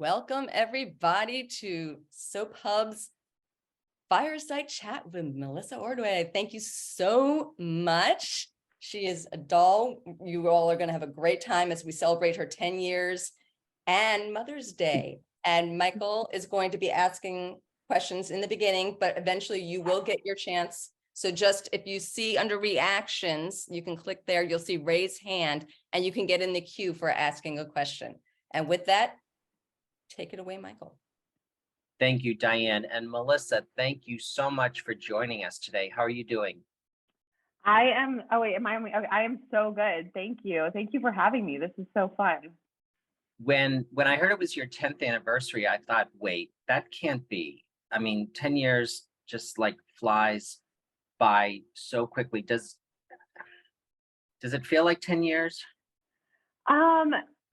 Welcome everybody to Soap Hub's Fireside Chat with Melissa Ordway. Thank you so much. She is a doll. You all are going to have a great time as we celebrate her 10 years and Mother's Day. And Michael is going to be asking questions in the beginning, but eventually you will get your chance. So just if you see under reactions, you can click there, you'll see raise hand, and you can get in the queue for asking a question. And with that, take it away, Michael. Thank you, Diane. And Melissa, thank you so much for joining us today. How are you doing? I am so good. Thank you. Thank you for having me. This is so fun. When I heard it was your 10th anniversary, I thought, wait, that can't be. I mean, 10 years just like flies by so quickly. Does it feel like 10 years?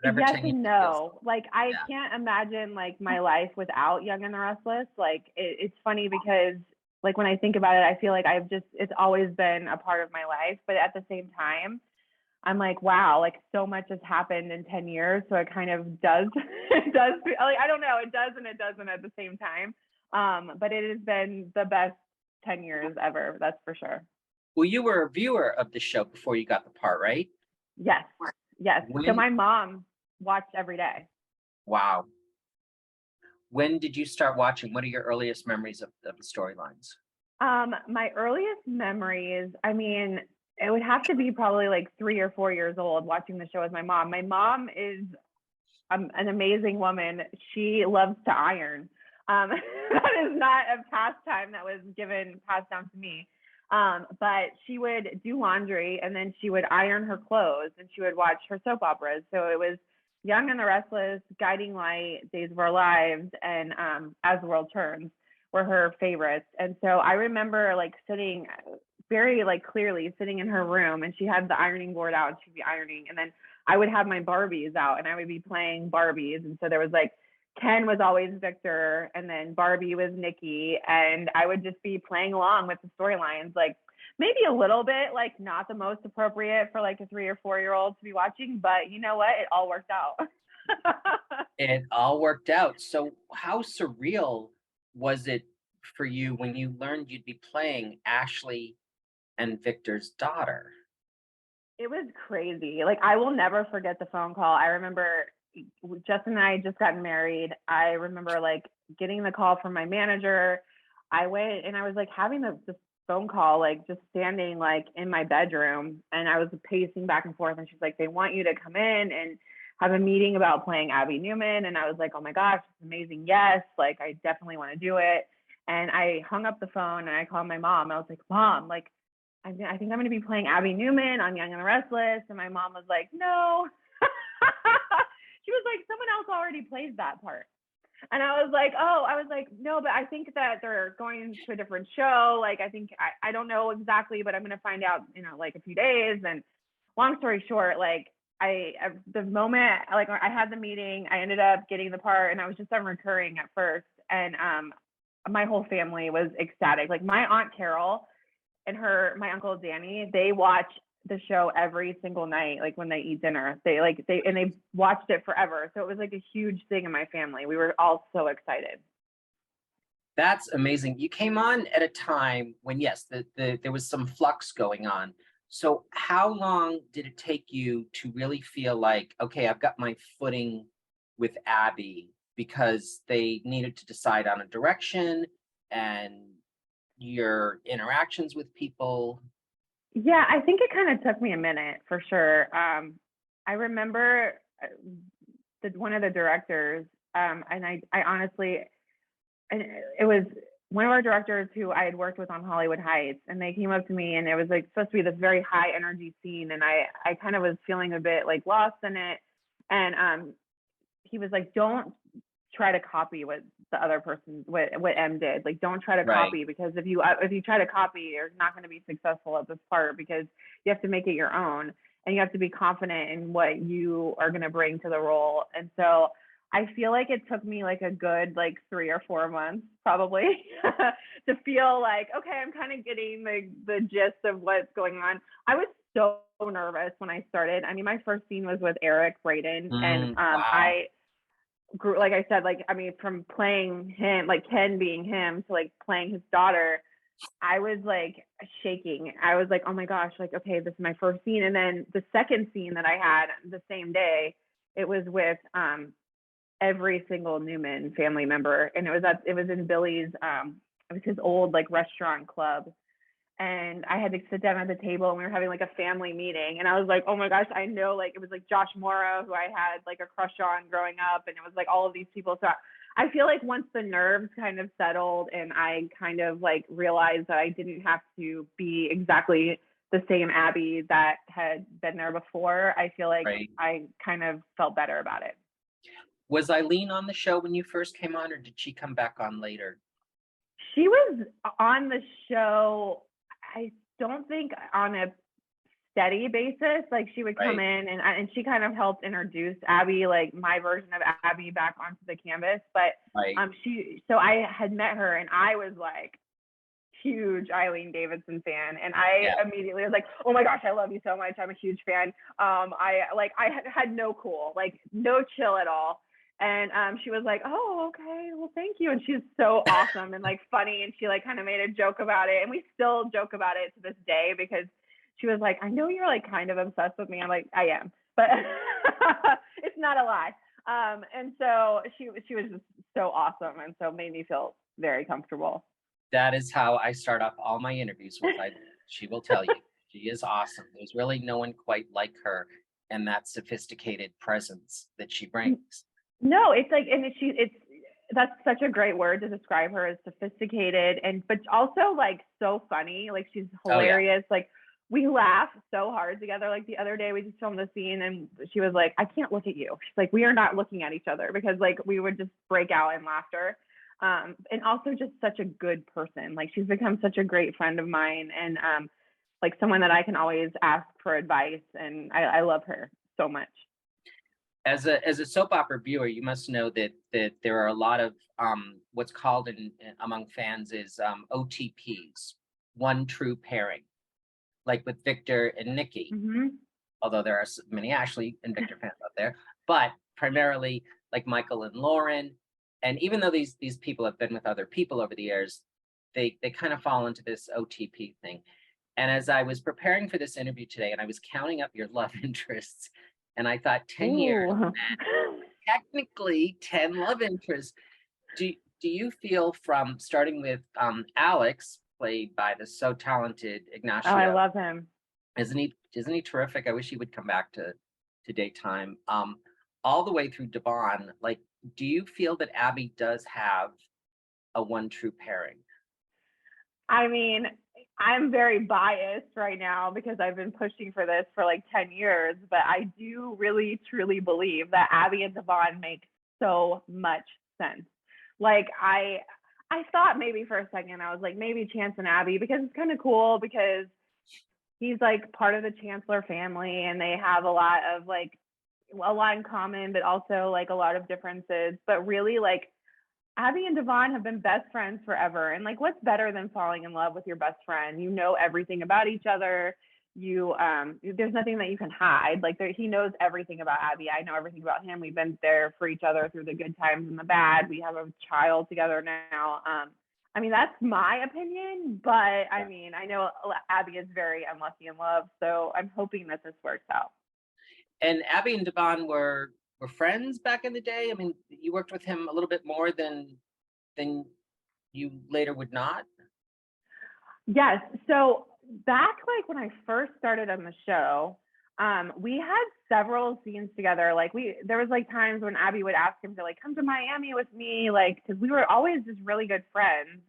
Yes and no. Like I can't imagine like my life without Young and the Restless. Like it's funny because like when I think about it, I feel like it's always been a part of my life. But at the same time, I'm like, wow, like so much has happened in 10 years. So it kind of does, it does, like, I don't know, it does and it doesn't at the same time. But it has been the best 10 years ever, that's for sure. Well, you were a viewer of the show before you got the part, right? Yes. So my mom watched every day. Wow. When did you start watching? What are your earliest memories of the storylines? My earliest memories, I mean, it would have to be probably like 3 or 4 years old watching the show with my mom. My mom is an amazing woman. She loves to iron. That is not a pastime that was passed down to me. But she would do laundry and then she would iron her clothes and she would watch her soap operas. So it was Young and the Restless, Guiding Light, Days of Our Lives, and As the World Turns were her favorites. And so I remember like sitting very like clearly sitting in her room and she had the ironing board out and she'd be ironing. And then I would have my Barbies out and I would be playing Barbies. And so there was like, Ken was always Victor and then Barbie was Nikki. And I would just be playing along with the storylines, like maybe a little bit, like not the most appropriate for like a 3 or 4 year old to be watching, but you know what? It all worked out. It all worked out. So how surreal was it for you when you learned you'd be playing Ashley and Victor's daughter? It was crazy. Like I will never forget the phone call. I remember Justin and I had just gotten married. I remember like getting the call from my manager. I went and I was like having this phone call, like just standing like in my bedroom and I was pacing back and forth and she's like, they want you to come in and have a meeting about playing Abby Newman. And I was like, oh my gosh, it's amazing. Yes. Like I definitely want to do it. And I hung up the phone and I called my mom. I was like, Mom, like, I think I'm going to be playing Abby Newman on Young and the Restless. And my mom was like, no. She was like, someone else already plays that part. And I was like, no, but I think that they're going to a different show. Like, I don't know exactly, but I'm going to find out, like a few days. And long story short, like the moment, like I had the meeting, I ended up getting the part and I was just on recurring at first. And my whole family was ecstatic. Like my Aunt Carol and my Uncle Danny, they watch the show every single night, like when they eat dinner. They watched it forever. So it was like a huge thing in my family. We were all so excited. That's amazing. You came on at a time when, yes, there was some flux going on. So how long did it take you to really feel like, okay, I've got my footing with Abby, because they needed to decide on a direction and your interactions with people? Yeah, I think it kind of took me a minute for sure. I remember one of the directors, and I honestly, and it was one of our directors who I had worked with on Hollywood Heights, and they came up to me and it was like supposed to be this very high energy scene. And I kind of was feeling a bit like lost in it. And he was like, don't try to copy what the other person, what M did. Like, don't try to copy, because if you try to copy, you're not going to be successful at this part, because you have to make it your own and you have to be confident in what you are going to bring to the role. And so I feel like it took me like a good, like 3 or 4 months probably to feel like, okay, I'm kind of getting the gist of what's going on. I was so nervous when I started. I mean, my first scene was with Eric Braeden, and wow. grew, like I said, like, I mean, from playing him, like Ken being him, to like playing his daughter, I was like shaking. I was like, oh my gosh, like, okay, this is my first scene. And then the second scene that I had the same day, it was with every single Newman family member. And it was in Billy's, it was his old like restaurant club. And I had to sit down at the table and we were having like a family meeting. And I was like, oh my gosh, I know, like, it was like Josh Morrow, who I had like a crush on growing up. And it was like all of these people. So I feel like once the nerves kind of settled and I kind of like realized that I didn't have to be exactly the same Abby that had been there before, I feel like Right. I kind of felt better about it. Was Eileen on the show when you first came on, or did she come back on later? She was on the show, I don't think on a steady basis. Like she would come Right. in and she kind of helped introduce Abby, like my version of Abby, back onto the canvas. But Right. so I had met her and I was like huge Eileen Davidson fan, and I Yeah. immediately was like, oh my gosh, I love you so much, I'm a huge fan. I had no cool, like no chill at all. And she was like, oh, okay, well, thank you. And she's so awesome and like funny, and she like kind of made a joke about it, and we still joke about it to this day, because she was like, I know you're like kind of obsessed with me. I'm like, I am, but it's not a lie. And so she was just so awesome, and so made me feel very comfortable. That is how I start off all my interviews with Eileen. She will tell you she is awesome. There's really no one quite like her and that sophisticated presence that she brings. No, it's like, and it's that's such a great word to describe her, as sophisticated, and but also like so funny. Like she's Oh yeah. hilarious. Like we laugh so hard together. Like the other day we just filmed a scene and she was like, I can't look at you. She's like, we are not looking at each other, because like we would just break out in laughter. And also just such a good person. Like she's become such a great friend of mine, and like someone that I can always ask for advice. And I love her so much. As a soap opera viewer, you must know that there are a lot of what's called among fans is OTPs, one true pairing, like with Victor and Nikki. Mm-hmm. Although there are many Ashley and Victor fans out there, but primarily like Michael and Lauren. And even though these people have been with other people over the years, they kind of fall into this OTP thing. And as I was preparing for this interview today, and I was counting up your love interests, and I thought 10 years, technically 10 love interests. Do you feel, from starting with Alex, played by the so talented Ignacio? Oh, I love him. Isn't he terrific? I wish he would come back to daytime. All the way through Devon, like, do you feel that Abby does have a one true pairing? I mean, I'm very biased right now because I've been pushing for this for like 10 years, but I do really, truly believe that Abby and Devon make so much sense. Like I thought maybe for a second, I was like, maybe Chance and Abby, because it's kind of cool, because he's like part of the Chancellor family and they have a lot in common, but also like a lot of differences. But really, like, Abby and Devon have been best friends forever. And like, what's better than falling in love with your best friend? You know everything about each other. There's nothing that you can hide. Like he knows everything about Abby. I know everything about him. We've been there for each other through the good times and the bad. We have a child together now. I mean, that's my opinion, but I mean, I know Abby is very unlucky in love, so I'm hoping that this works out. And Abby and Devon were friends back in the day. I mean, you worked with him a little bit more than you later would not. Yes. So back like when I first started on the show, we had several scenes together. Like there was like times when Abby would ask him to like come to Miami with me, like, because we were always just really good friends.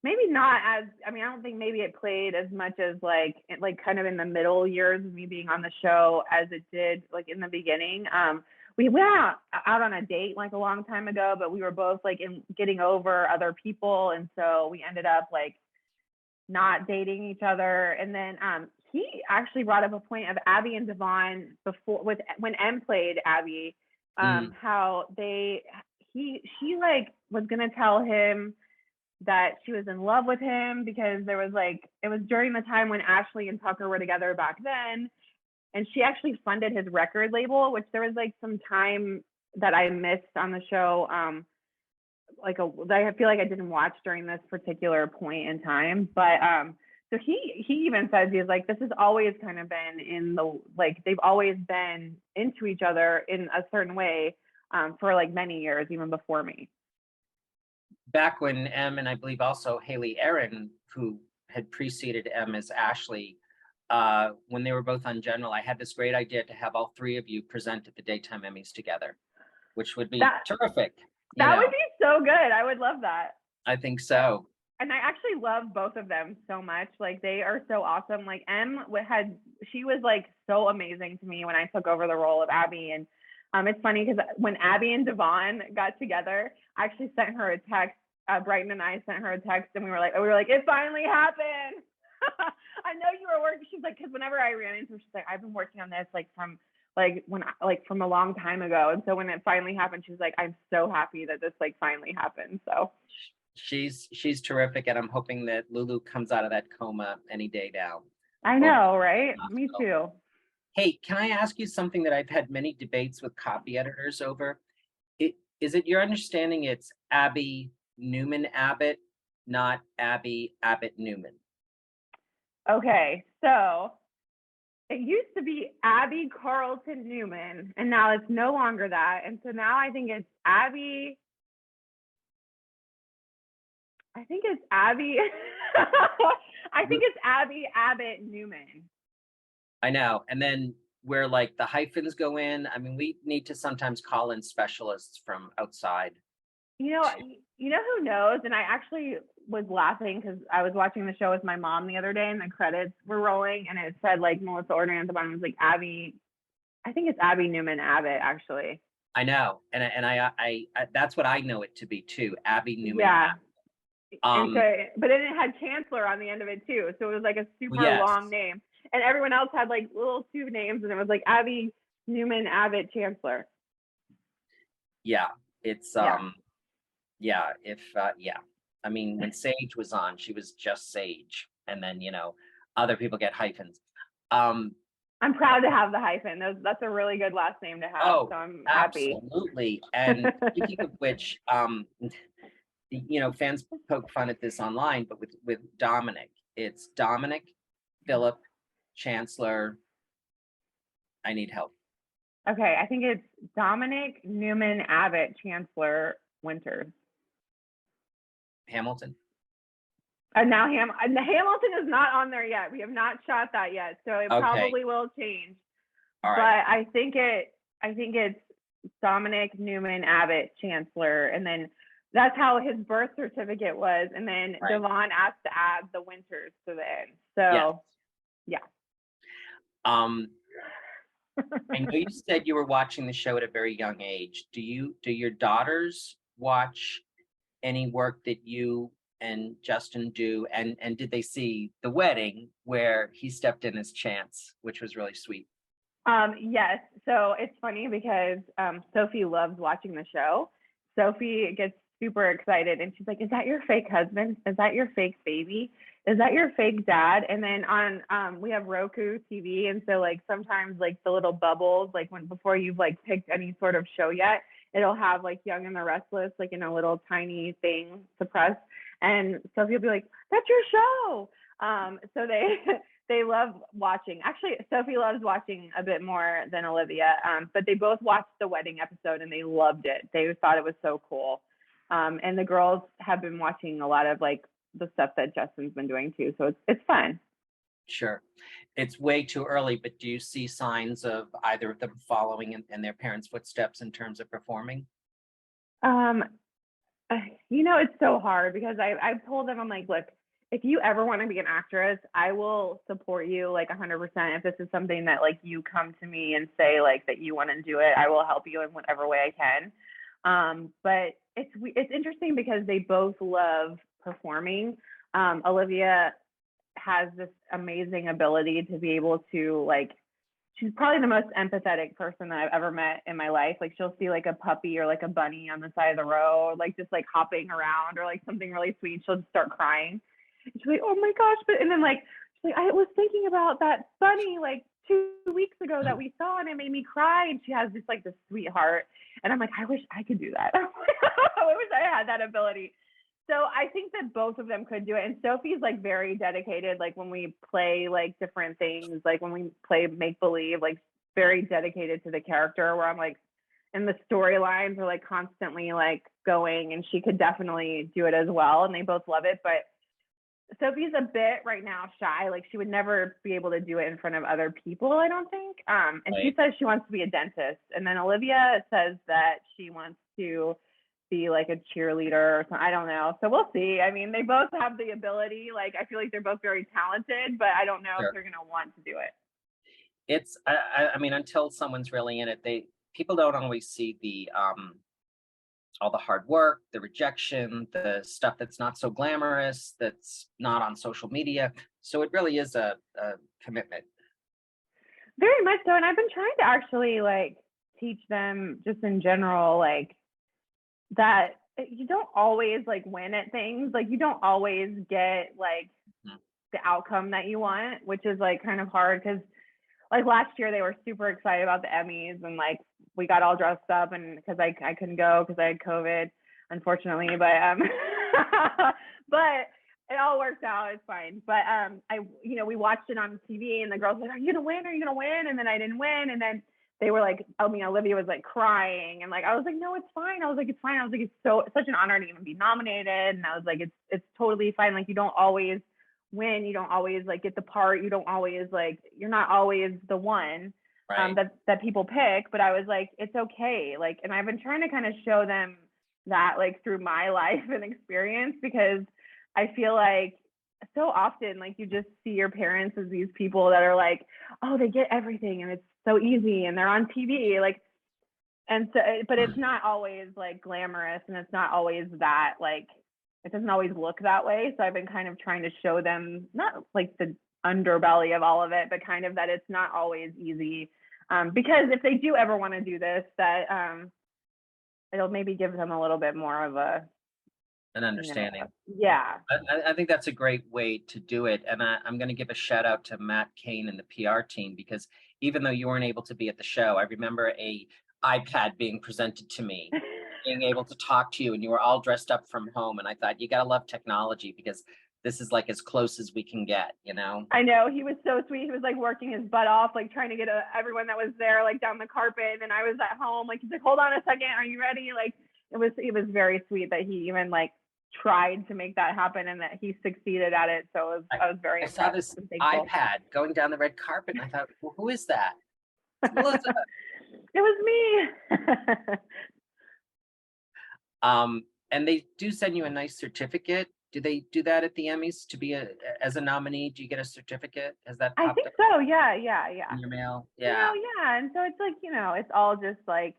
Maybe not as, I mean, I don't think maybe it played as much as like kind of in the middle years of me being on the show as it did like in the beginning. We went out on a date like a long time ago, but we were both like getting over other people. And so we ended up like not dating each other. And then he actually brought up a point of Abby and Devon when Em played Abby, how she like was gonna tell him that she was in love with him, because there was like, it was during the time when Ashley and Tucker were together back then, and she actually funded his record label, which there was like some time that I missed on the show. That I feel like I didn't watch during this particular point in time. But so he even says, he's like, this has always kind of been in the, like, they've always been into each other in a certain way for like many years, even before me. Back when M and I believe also Haley Aaron, who had preceded M as Ashley, when they were both on General, I had this great idea to have all three of you present at the Daytime Emmys together, which would be terrific. That would be so good. I would love that. I think so. And I actually love both of them so much. Like, they are so awesome. Like, she was like so amazing to me when I took over the role of Abby. And it's funny because when Abby and Devon got together, I actually sent her a text. Brighton and I sent her a text, and we were like, it finally happened. I know you were working. She's like, because whenever I ran into her, she's like, I've been working on this from a long time ago. And so when it finally happened, she was like, I'm so happy that this like finally happened. So she's terrific, and I'm hoping that Lulu comes out of that coma any day now. I know, right? Me too. Hey, can I ask you something that I've had many debates with copy editors over? Is it your understanding it's Abby Newman Abbott, not Abby Abbott Newman? Okay, so it used to be Abby Carlton Newman, and now it's no longer that. And so now I think it's Abby. I think it's Abby Abbott Newman. I know. And then where like the hyphens go in, I mean, we need to sometimes call in specialists from outside. You know who knows? And I actually was laughing because I was watching the show with my mom the other day, and the credits were rolling, and it said like Melissa Ordway at the bottom. It was like Abby. I think it's Abby Newman Abbott, actually. I know, and I that's what I know it to be too, Abby Newman. Yeah. Abbott. But then it had Chancellor on the end of it too, so it was like a super long name, and everyone else had like little two names, and it was like Abby Newman Abbott Chancellor. Yeah, it's I mean, when Sage was on, she was just Sage, and then other people get hyphens. I'm proud to have the hyphen. That's a really good last name to have. Oh, so I'm happy. Absolutely. And speaking of which, fans poke fun at this online, but with Dominic, it's Dominic, Philip, Chancellor. I need help. Okay, I think it's Dominic Newman Abbott Chancellor Winters. Hamilton. And now Hamilton is not on there yet. We have not shot that yet, so it probably will change. All right. But I think it's Dominic Newman Abbott Chancellor, and then that's how his birth certificate was. And then Devon asked to add the Winters to the end. So yeah. I know you said you were watching the show at a very young age. Do your daughters watch any work that you and Justin do, and did they see the wedding where he stepped in as Chance, which was really sweet? Yes. So it's funny because Sophie loves watching the show. Sophie gets super excited, and she's like, is that your fake husband? Is that your fake baby? Is that your fake dad? And then on we have Roku TV, and so like sometimes like the little bubbles, like before you've like picked any sort of show yet, it'll have like Young and the Restless like in a little tiny thing to press, and Sophie will be like, that's your show. So they love watching. Actually, Sophie loves watching a bit more than Olivia, but they both watched the wedding episode and they loved it. They thought it was so cool. And the girls have been watching a lot of like the stuff that Justin's been doing too. So it's fun. Sure. It's way too early, but do you see signs of either of them following in their parents' footsteps in terms of performing? It's so hard because I've told them, I'm like, look, if you ever want to be an actress, I will support you like 100%. If this is something that like you come to me and say like that you want to do it, I will help you in whatever way I can. But it's interesting because they both love performing. Olivia has this amazing ability to be able to like, she's probably the most empathetic person that I've ever met in my life. Like she'll see like a puppy or like a bunny on the side of the road, like just like hopping around or like something really sweet. She'll just start crying. And she's like, oh my gosh. And then like, she's like, I was thinking about that bunny like 2 weeks ago that we saw, and it made me cry. And she has just like this sweetheart. And I'm like, I wish I could do that. I wish I had that ability. So I think that both of them could do it. And Sophie's like very dedicated. Like when we play like different things, like when we play make believe, like very dedicated to the character, where I'm like, and the storylines are like constantly like going, and she could definitely do it as well. And they both love it. But Sophie's a bit right now shy. Like she would never be able to do it in front of other people, I don't think. And she says she wants to be a dentist. And then Olivia says that she wants to be like a cheerleader or something. I don't know. So we'll see. I mean, they both have the ability. Like I feel like they're both very talented, but I don't know if they're going to want to do it. It's, I mean, until someone's really in it, people don't always see the, all the hard work, the rejection, the stuff that's not so glamorous, that's not on social media. So it really is a commitment. Very much so. And I've been trying to actually like teach them just in general, like that you don't always like win at things. Like you don't always get like the outcome that you want, which is like kind of hard because like last year they were super excited about the Emmys, and like we got all dressed up, and because I couldn't go because I had COVID, unfortunately, but but it all worked out. It's fine. But we watched it on TV, and the girls were like, "Are you gonna win? Are you gonna win?" And then I didn't win, and then they were like, I mean, Olivia was like crying, and like I was like, "No, it's fine." I was like, "It's fine." I was like, "It's such an honor to even be nominated," and I was like, "It's totally fine." Like you don't always win, you don't always like get the part, you don't always like, you're not always the one that people pick. But I was like, it's okay. Like, and I've been trying to kind of show them that like through my life and experience, because I feel like so often like you just see your parents as these people that are like, oh, they get everything and it's so easy and they're on TV, like, and so, but it's not always like glamorous, and it's not always that like, it doesn't always look that way. So I've been kind of trying to show them not like the underbelly of all of it, but kind of that it's not always easy. Because if they do ever want to do this, that it'll maybe give them a little bit more of an understanding. Yeah. I think that's a great way to do it. And I'm going to give a shout out to Matt Kane and the PR team, because even though you weren't able to be at the show, I remember a iPad being presented to me, being able to talk to you, and you were all dressed up from home. And I thought, you got to love technology, because this is like as close as we can get, you know? I know, he was so sweet. He was like working his butt off, like trying to get everyone that was there, like down the carpet. And I was at home, like, he's like, hold on a second. Are you ready? Like, it was very sweet that he even like tried to make that happen, and that he succeeded at it. So I was very impressed. I saw this iPad going down the red carpet, and I thought, well, who is that? It's Melissa. It was me. And they do send you a nice certificate. Do they do that at the Emmys to be as a nominee? Do you get a certificate? Has that popped I think up so. Yeah. in your mail? Yeah. Yeah. And so it's like, it's all just like,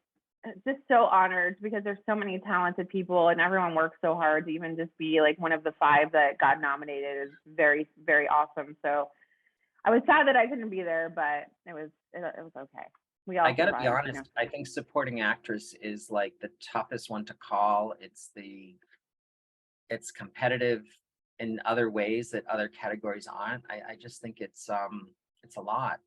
just so honored, because there's so many talented people, and everyone works so hard to even just be like one of the 5 that got nominated is very, very awesome. So I was sad that I couldn't be there, but it was okay. I gotta be honest, I think supporting actress is like the toughest one to call. It's competitive in other ways that other categories aren't. I just think it's a lot.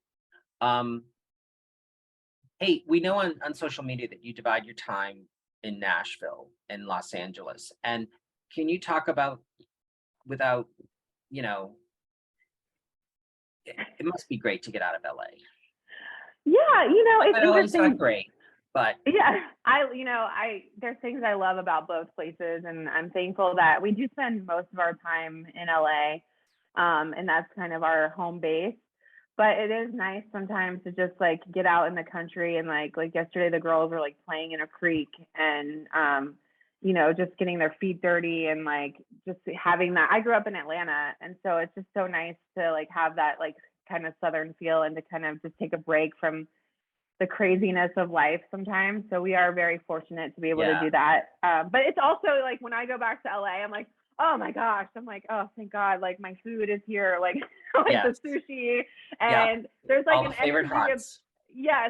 Hey, we know on social media that you divide your time in Nashville and Los Angeles. And can you talk about, without, it must be great to get out of LA. Yeah, it's interesting. Not great, but yeah, there's things I love about both places, and I'm thankful that we do spend most of our time in LA, and that's kind of our home base. But it is nice sometimes to just like get out in the country, and like yesterday the girls were like playing in a creek, and just getting their feet dirty, and like just having that. I grew up in Atlanta, and so it's just so nice to like have that like kind of Southern feel, and to kind of just take a break from the craziness of life sometimes. So we are very fortunate to be able to do that. But it's also like when I go back to LA, I'm like, oh my gosh, I'm like, oh, thank God, like my food is here, like, the sushi, and there's like an energy of,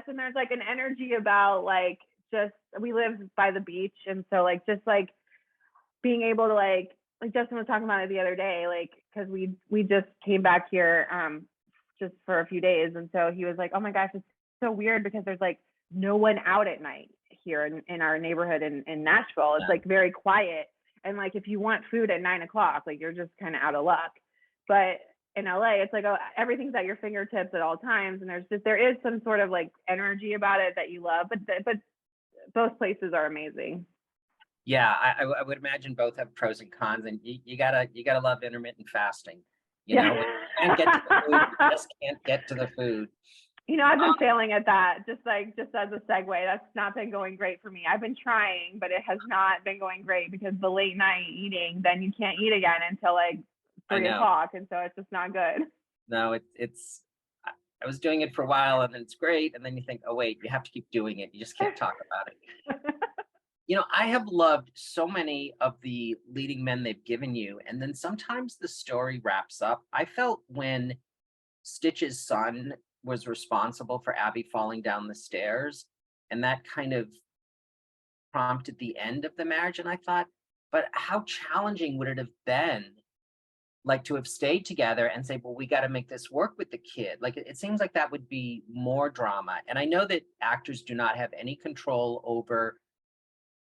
and there's like an energy about like, just, we live by the beach, and so like just like being able to like Justin was talking about it the other day, like because we just came back here just for a few days. And so he was like, oh my gosh, it's so weird because there's like no one out at night here in our neighborhood in Nashville. It's like very quiet. And like, if you want food at 9 o'clock, like you're just kind of out of luck. But in LA, it's like, oh, everything's at your fingertips at all times. And there is some sort of like energy about it that you love, but both places are amazing. Yeah, I would imagine both have pros and cons, and you gotta love intermittent fasting. You know, when you can't get to the food, you just can't get to the food. You know, I've been failing at that, just as a segue. That's not been going great for me. I've been trying, but it has not been going great because the late night eating, then you can't eat again until like 3 o'clock. And so it's just not good. No, I was doing it for a while and then it's great. And then you think, oh, wait, you have to keep doing it. You just can't talk about it. You know, I have loved so many of the leading men they've given you. And then sometimes the story wraps up. I felt when Stitch's son was responsible for Abby falling down the stairs, and that kind of prompted the end of the marriage. And I thought, but how challenging would it have been, like, to have stayed together and say, well, we got to make this work with the kid? Like, it seems like that would be more drama. And I know that actors do not have any control over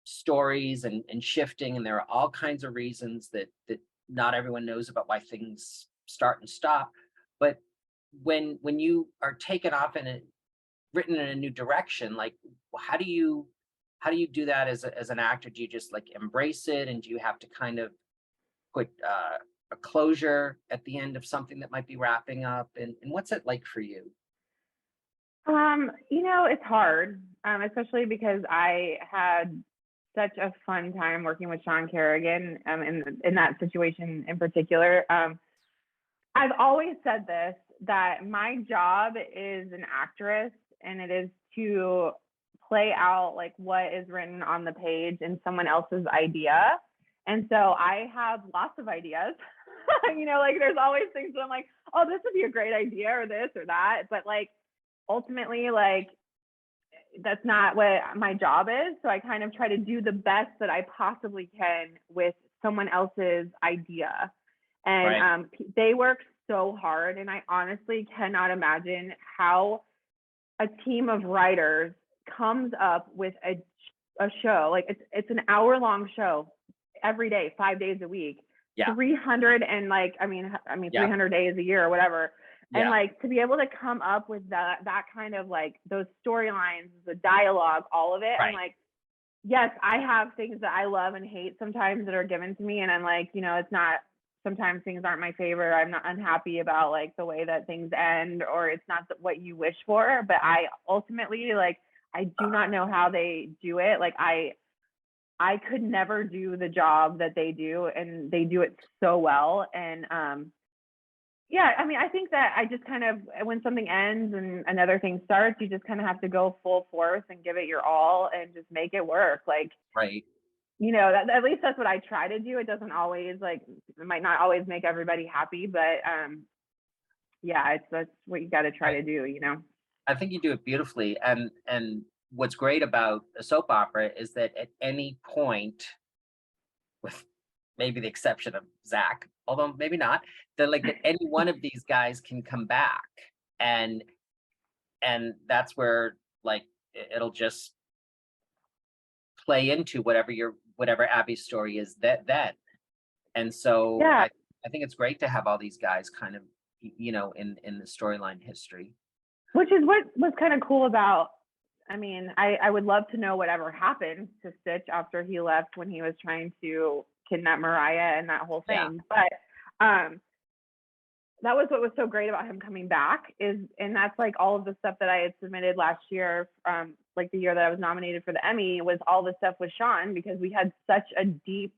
stories and shifting, and there are all kinds of reasons that not everyone knows about why things start and stop. But when you are taken off and written in a new direction, like, how do you do that as an actor? Do you just like embrace it, and do you have to kind of put a closure at the end of something that might be wrapping up? And what's it like for you? You know, it's hard, especially because I had such a fun time working with Sean Kerrigan in that situation in particular. I've always said this, that my job is an actress, and it is to play out like what is written on the page in someone else's idea. And so I have lots of ideas. You know, like there's always things that I'm like, oh, this would be a great idea, or this or that. But like ultimately, like that's not what my job is. So I kind of try to do the best that I possibly can with someone else's idea. And they work so hard. And I honestly cannot imagine how a team of writers comes up with a show. Like it's an hour-long show every day, 5 days a week. 300 and like, I mean, 300 days a year or whatever. And like to be able to come up with that kind of like those storylines, the dialogue, all of it. I'm like, yes, I have things that I love and hate sometimes that are given to me. And I'm like, you know, it's not, sometimes things aren't my favorite. I'm not unhappy about like the way that things end, or it's not what you wish for. But I ultimately, like, I do not know how they do it. Like I could never do the job that they do, and they do it so well. And yeah, I mean, I think that I just kind of, when something ends and another thing starts, you just kind of have to go full force and give it your all and just make it work. Like, you know, at least that's what I try to do. It doesn't always, like, it might not always make everybody happy, but yeah, that's what you got to try to do, you know? I think you do it beautifully. And what's great about a soap opera is that at any point, with maybe the exception of Zach, although maybe not, that like that any one of these guys can come back, and that's where like it'll just play into whatever Abby's story is then. And so I think it's great to have all these guys kind of, you know, in the storyline history. Which is what was kind of cool about, I mean, I would love to know whatever happened to Stitch after he left when he was trying to kidnap Mariah and that whole thing. But that was what was so great about him coming back and that's like all of the stuff that I had submitted last year, like the year that I was nominated for the Emmy, was all the stuff with Sean, because we had such a deep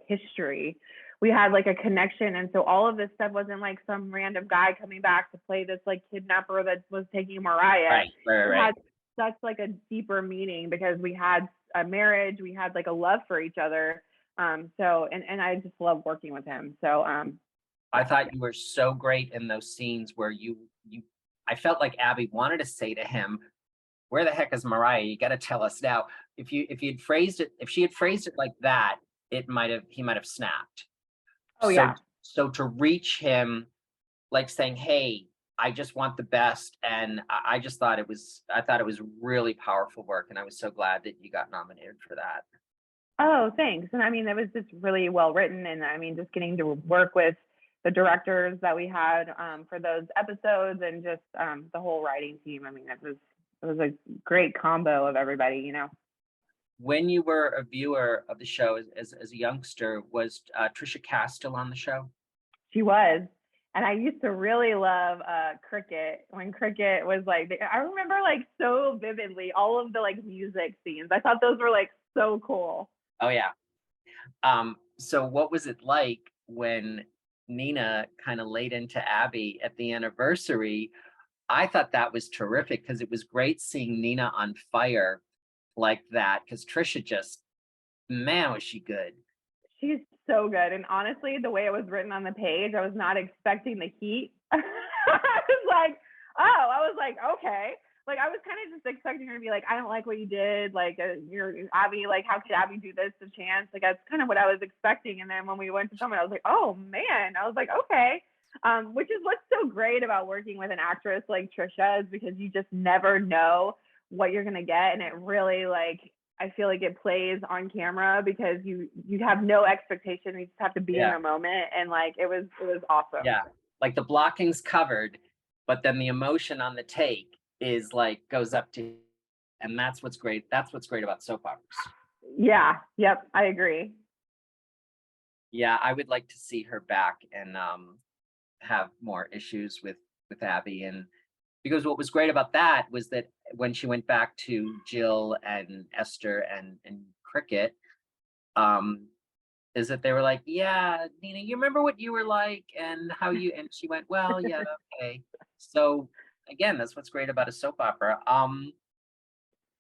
history. We had like a connection. And so all of this stuff wasn't like some random guy coming back to play this like kidnapper that was taking Mariah. It had such like a deeper meaning because we had a marriage, we had like a love for each other. So, and I just love working with him. So, I thought you were so great in those scenes where I felt like Abby wanted to say to him, where the heck is Mariah? You got to tell us now. If she had phrased it like that, he might have snapped. Oh, yeah. So to reach him, like saying, hey, I just want the best. And I just thought I thought it was really powerful work. And I was so glad that you got nominated for that. Oh, thanks. And I mean, it was just really well written. And I mean, just getting to work with the directors that we had for those episodes and just the whole writing team. I mean, it was a great combo of everybody, you know. When you were a viewer of the show as a youngster, was Trisha Cass still on the show? She was. And I used to really love Cricket when Cricket was like, I remember like so vividly all of the like music scenes. I thought those were like so cool. Oh yeah. So what was it like when Nina kind of laid into Abby at the anniversary? I thought that was terrific because it was great seeing Nina on fire like that, because Trisha just, man, was she good. She's so good. And honestly, the way it was written on the page, I was not expecting the heat. I was like, okay. Like, I was kind of just expecting her to be like, I don't like what you did. Like, you're Abby, like, how could Abby do this to Chance? Like, that's kind of what I was expecting. And then when we went to film it, I was like, oh man. I was like, okay. Which is what's so great about working with an actress like Trisha, is because you just never know what you're gonna get. And it really, like, I feel like it plays on camera because you have no expectation. You just have to be in the moment. And like, it was awesome. Yeah. Like the blocking's covered, but then the emotion on the take is like, goes up to, and that's what's great. That's what's great about soap operas. Yeah. Yep. I agree. Yeah. I would like to see her back and have more issues with Abby. And because what was great about that was that when she went back to Jill and Esther and Cricket, is that they were like, yeah, Nina, you remember what you were like and how you, and she went, well, yeah, okay. So again, that's what's great about a soap opera. I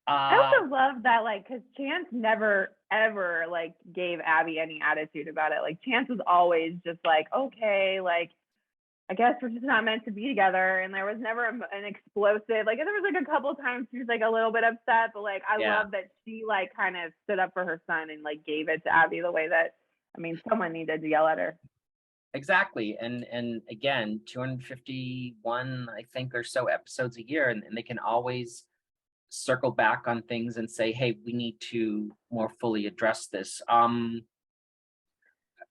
also love that, like, because Chance never ever like gave Abby any attitude about it. Like, Chance was always just like, okay, like, I guess we're just not meant to be together. And there was never an explosive, like, there was like a couple of times she was like a little bit upset, but like, I love that she like kind of stood up for her son and like gave it to Abby the way that, I mean, someone needed to yell at her. Exactly. And again, 251, I think, or so episodes a year, and they can always circle back on things and say, hey, we need to more fully address this.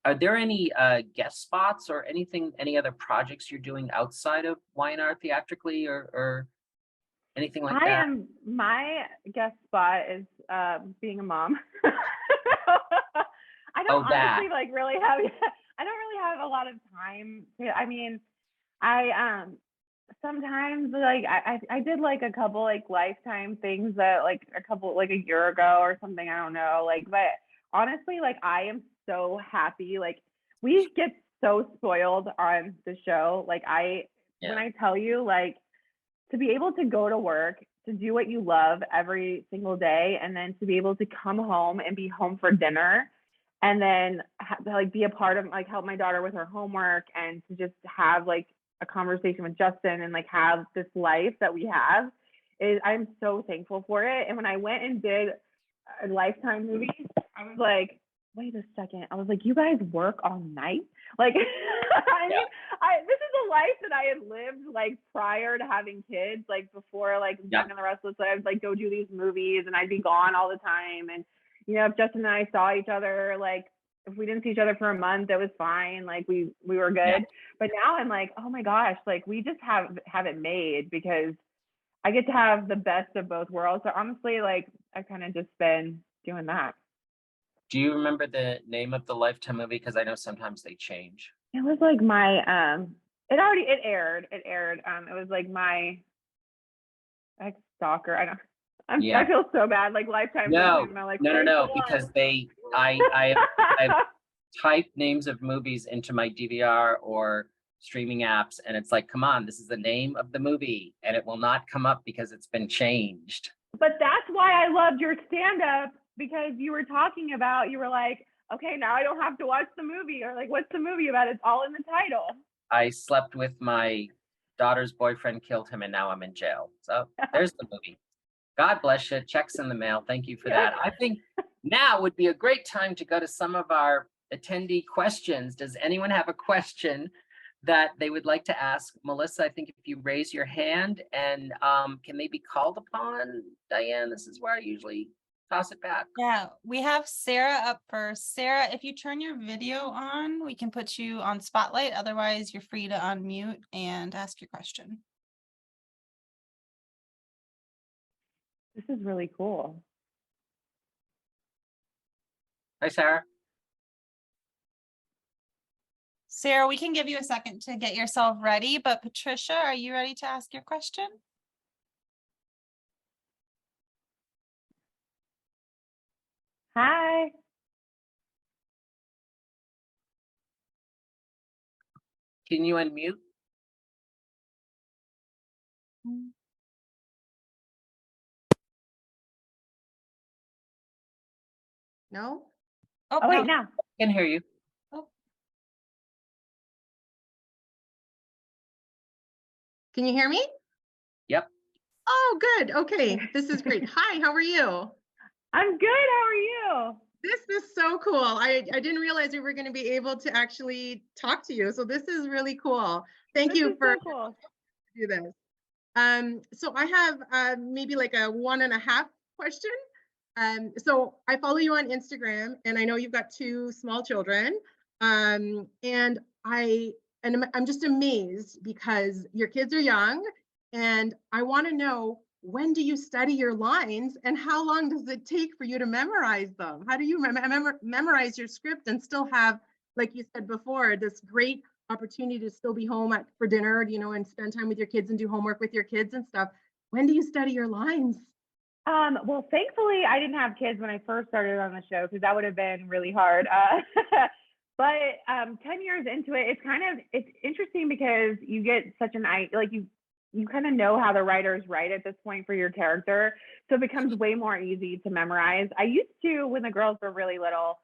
Are there any guest spots or anything, any other projects you're doing outside of Y&R theatrically or anything like that? My guest spot is being a mom. I don't honestly like really have, I don't really have a lot of time to, I mean, I sometimes like I did like a couple like Lifetime things that like a year ago or something, I don't know, like, but honestly, like, I am so happy. Like, we get so spoiled on the show. Like, when I tell you, like, to be able to go to work, to do what you love every single day, and then to be able to come home and be home for dinner, and then like be a part of, like, help my daughter with her homework, and to just have like a conversation with Justin and like have this life that we have, I'm so thankful for it. And when I went and did a Lifetime movie, I was like, wait a second. I was like, you guys work all night? Like, I mean, this is a life that I had lived like prior to having kids, like before, like Young and the Restless. I would like go do these movies and I'd be gone all the time. And, you know, if Justin and I saw each other, like, if we didn't see each other for a month, it was fine. Like, we were good. Yeah. But now I'm like, oh my gosh, like, we just have it made, because I get to have the best of both worlds. So honestly, like, I kind of just been doing that. Do you remember the name of the Lifetime movie? Because I know sometimes they change. It was like my it aired. It was like my ex-stalker. I feel so bad. Like, Lifetime. No, because I typed names of movies into my DVR or streaming apps, and it's like, come on, this is the name of the movie, and it will not come up because it's been changed. But that's why I loved your stand-up, because you were talking about, you were like, okay, now I don't have to watch the movie, or like, what's the movie about? It's all in the title. I slept with my daughter's boyfriend, killed him, and now I'm in jail. So there's the movie. God bless you. Checks in the mail. Thank you for that. I think now would be a great time to go to some of our attendee questions. Does anyone have a question that they would like to ask Melissa. I think if you raise your hand and can they be called upon? Diane, this is where I usually toss it back. Yeah, we have Sarah up first. Sarah, if you turn your video on, we can put you on spotlight. Otherwise, you're free to unmute and ask your question. This is really cool. Hi, Sarah. Sarah, we can give you a second to get yourself ready, but Patricia, are you ready to ask your question? Hi. Can you unmute? No? Oh, Oh, no. wait, now. I can hear you. Can you hear me? Yep. Oh, good. Okay, this is great. Hi, how are you? I'm good. How are you? This is so cool. I didn't realize we were going to be able to actually talk to you. So this is really cool. Thank This you is for so cool. do this. So I have maybe like a 1.5 question. So I follow you on Instagram, and I know you've got 2 small children. And I'm just amazed because your kids are young, and I want to know, when do you study your lines, and how long does it take for you to memorize them? How do you memorize your script and still have, like you said before, this great opportunity to still be home for dinner, you know, and spend time with your kids and do homework with your kids and stuff? When do you study your lines? Well, thankfully, I didn't have kids when I first started on the show because that would have been really hard. But 10 years into it, it's interesting because you get such you kind of know how the writers write at this point for your character. So it becomes way more easy to memorize. I used to, when the girls were really little,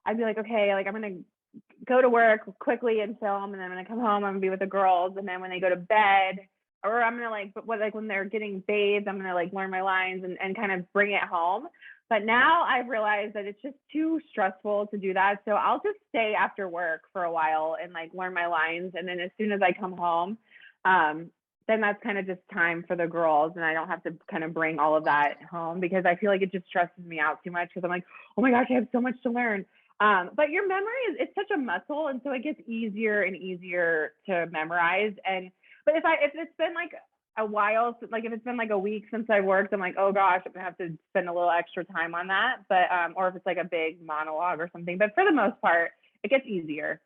I'd be like, okay, like I'm going to go to work quickly and film. And then when I come home, I'm gonna be with the girls. And then when they go to bed, or I'm gonna like when they're getting bathed, I'm gonna like learn my lines and kind of bring it home. But now I've realized that it's just too stressful to do that. So I'll just stay after work for a while and like learn my lines. And then as soon as I come home, then that's kind of just time for the girls. And I don't have to kind of bring all of that home because I feel like it just stresses me out too much because I'm like, oh my gosh, I have so much to learn. But your memory it's such a muscle. And so it gets easier and easier to memorize. But if it's been like a while, like if it's been like a week since I worked, I'm like, oh gosh, I'm gonna have to spend a little extra time on that. But or if it's like a big monologue or something. But for the most part, it gets easier.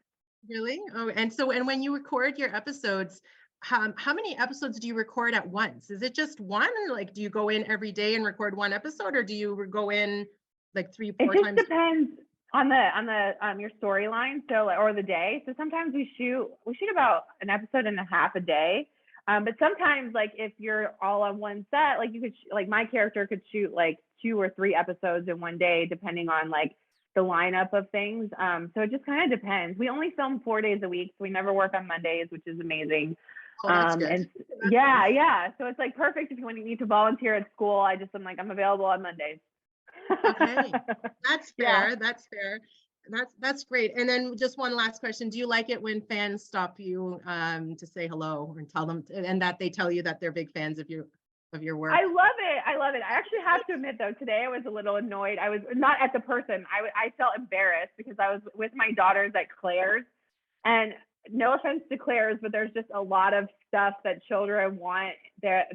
Really? Oh, and when you record your episodes, how many episodes do you record at once? Is it just one? Like, do you go in every day and record one episode, or do you go in like 3, 4 It times? just depends on your storyline, or the day. So sometimes we shoot about an episode and a half a day. But sometimes, like if you're all on one set, like you could like my character could shoot like 2 or 3 episodes in one day, depending on like the lineup of things. So it just kind of depends. We only film 4 days a week, so we never work on Mondays, which is amazing. Oh, that's good. And yeah. So it's like perfect when you need to volunteer at school. I'm like, I'm available on Mondays. Okay, that's fair. Yeah. That's fair. That's great. And then just one last question: do you like it when fans stop you to say hello and tell them, and that they tell you that they're big fans of your work? I love it. I actually have to admit though, today I was a little annoyed. I was not at the person. I felt embarrassed because I was with my daughters at Claire's, and no offense to Claire's, but there's just a lot of stuff that children want that's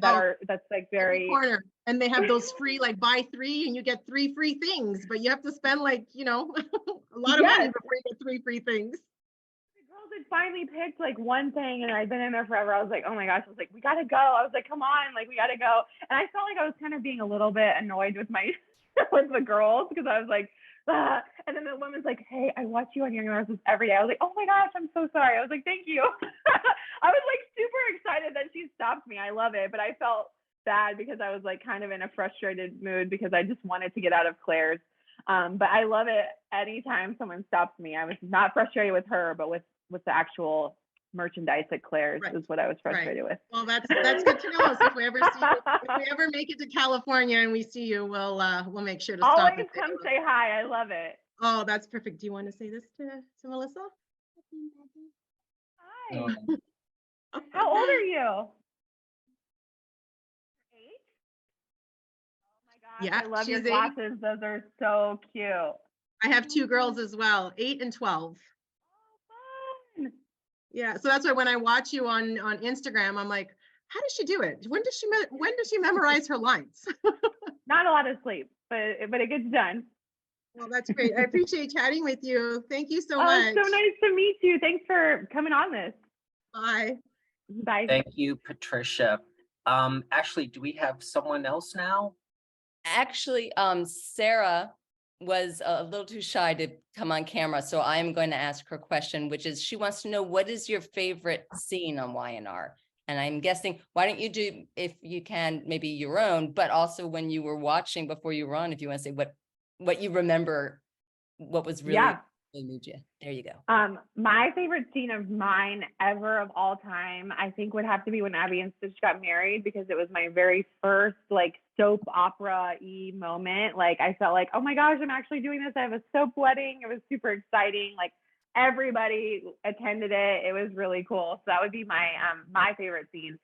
like very corner, and they have those free like buy 3 and you get 3 free things, but you have to spend like a lot of money before you get 3 free things. The girls had finally picked like one thing, and I've been in there forever. I was like, oh my gosh, I was like, we gotta go. I was like, come on, like we gotta go. And I felt like I was kind of being a little bit annoyed with my with the girls because I was like, ah. And then the woman's like, hey, I watch you on Young and Restless every day. I was like, oh my gosh, I'm so sorry. I was like, thank you. I was like super excited that she stopped me. I love it, but I felt bad because I was like kind of in a frustrated mood because I just wanted to get out of Claire's. But I love it anytime someone stops me. I was not frustrated with her, but with the actual merchandise at Claire's is what I was frustrated with. Well, that's good to know. So if we ever make it to California and we see you, we'll make sure to stop. Always come say hi. I love it. Oh, that's perfect. Do you want to say this to Melissa? Hi. Um, How old are you? 8? Oh my gosh, Yeah, I love your she's 8. glasses. Those are so cute. I have 2 girls as well, 8 and 12. Fun. Yeah, so that's why when I watch you on Instagram, I'm like, how does she do it? When does she memorize her lines? Not a lot of sleep, but it gets done. Well, that's great. I appreciate chatting with you. Thank you so Oh, much. it's so nice to meet you. Thanks for coming on this. Bye. Bye. Thank you, Patricia. Actually, do we have someone else now? Actually, Sarah was a little too shy to come on camera, so I am going to ask her question, which is she wants to know, what is your favorite scene on Y&R? And I'm guessing, why don't you do, if you can, maybe your own, but also when you were watching before you were on, if you want to say what you remember, what was really Yeah. moved you. There you go. My favorite scene of mine ever of all time, I think would have to be when Abby and Stitch got married, because it was my very first like soap opera-y moment. Like I felt like, oh my gosh, I'm actually doing this. I have a soap wedding. It was super exciting. Like everybody attended it. It was really cool. So that would be my favorite scene.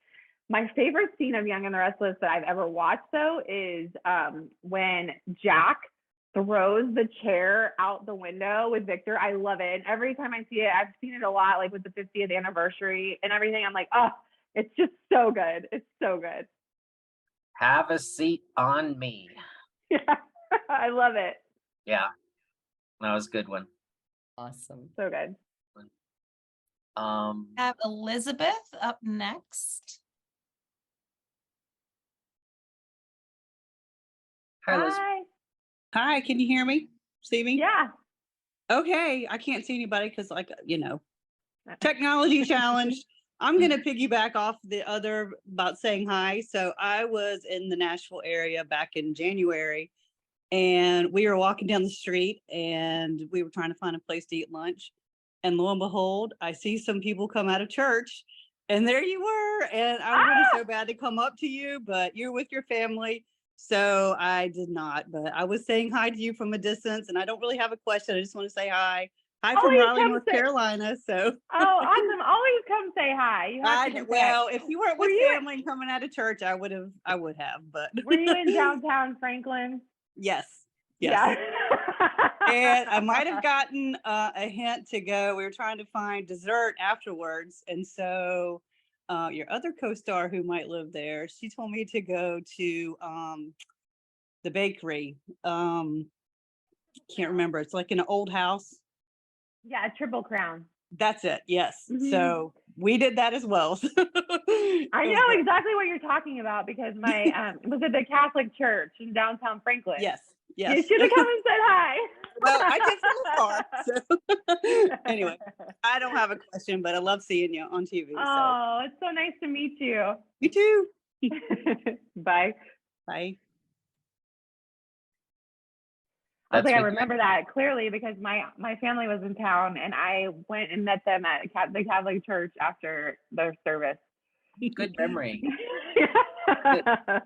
My favorite scene of Young and the Restless that I've ever watched though is when Jack throws the chair out the window with Victor. I love it. And every time I see it, I've seen it a lot, like with the 50th anniversary and everything. I'm like, oh, it's just so good. It's so good. Have a seat on me. Yeah, I love it. Yeah, that was a good one. Awesome. So good. Have Elizabeth up next. Hi, Liz. Hi. Hi, can you hear me? See me? Yeah. Okay, I can't see anybody because, like, technology challenged. I'm going to piggyback off the other about saying hi. So I was in the Nashville area back in January, and we were walking down the street and we were trying to find a place to eat lunch. And lo and behold, I see some people come out of church, and there you were. And I wanted so bad to come up to you, but you're with your family. So I did not, but I was saying hi to you from a distance, and I don't really have a question. I just want to say hi. Hi from Always Raleigh, come North say- Carolina. So Oh, awesome. Always come say hi. You have to connect. well, if you weren't Were with you- family and coming out of church, I would have, but Were you in downtown Franklin? yes. Yeah. And I might have gotten a hint to go. We were trying to find dessert afterwards. And so your other co-star who might live there, she told me to go to the bakery. Can't remember. It's like in an old house. Yeah, Triple Crown. That's it. Yes. Mhm. So we did that as well. I know exactly what you're talking about because my was at the Catholic church in downtown Franklin. Yes. You Yes. should have come and said hi. Well, I did from afar. So anyway, I don't have a question, but I love seeing you on TV. So Oh, it's so nice to meet you. you too. Bye. Bye. I was That's like, I what- remember that clearly because my family was in town and I went and met them at the Catholic church after their service. Good memory.